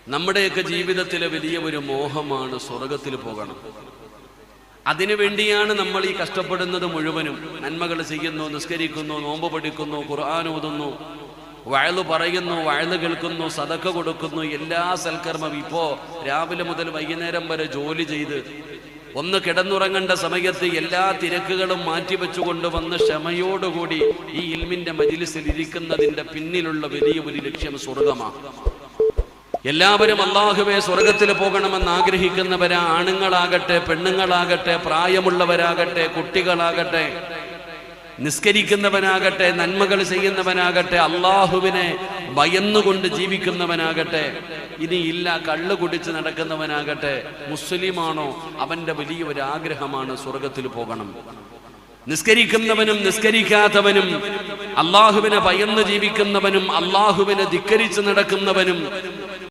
നമ്മുടെയൊക്കെ ജീവിതത്തിലെ വലിയ ഒരു മോഹമാണ് സ്വർഗത്തിൽ പോകണം. അതിനുവേണ്ടിയാണ് നമ്മൾ ഈ കഷ്ടപ്പെടുന്നത് മുഴുവനും. നന്മകൾ ചെയ്യുന്നു, നിസ്കരിക്കുന്നു, നോമ്പ് പഠിക്കുന്നു, ഖുർആൻ ഓതുന്നു, വഅ്ള് പറയുന്നു, വഅ്ള് കേൾക്കുന്നു, സദഖ കൊടുക്കുന്നു, എല്ലാ സൽക്കർമ്മം. ഇപ്പോ രാവിലെ മുതൽ വൈകുന്നേരം വരെ ജോലി ചെയ്ത് ഒന്ന് കിടന്നുറങ്ങേണ്ട സമയത്ത് എല്ലാ തിരക്കുകളും മാറ്റിവെച്ചുകൊണ്ട് വന്ന് ക്ഷമയോടുകൂടി ഈ ഇൽമിന്റെ മജ്‌ലിസിൽ ഇരിക്കുന്നതിന്റെ പിന്നിലുള്ള വലിയ ഒരു ലക്ഷ്യം സ്വർഗമാണ്. എല്ലാവരും അല്ലാഹുവേ സ്വർഗത്തിൽ പോകണമെന്ന് ആഗ്രഹിക്കുന്നവരാ. ആണുങ്ങളാകട്ടെ, പെണ്ണുങ്ങളാകട്ടെ, പ്രായമുള്ളവരാകട്ടെ, കുട്ടികളാകട്ടെ, നിസ്കരിക്കുന്നവനാകട്ടെ, നന്മകൾ ചെയ്യുന്നവനാകട്ടെ, അല്ലാഹുവിനെ ഭയന്നുകൊണ്ട് ജീവിക്കുന്നവനാകട്ടെ, ഇനിയില്ല കള്ളു കുടിച്ച് നടക്കുന്നവനാകട്ടെ, മുസ്ലിമാണോ, അവന്റെ വലിയ ഒരു ആഗ്രഹമാണ് സ്വർഗത്തിൽ പോകണം. നിസ്കരിക്കുന്നവനും നിസ്കരിക്കാത്തവനും, അല്ലാഹുവിനെ ഭയന്ന് ജീവിക്കുന്നവനും അല്ലാഹുവിനെ ധിക്കരിച്ച് നടക്കുന്നവനും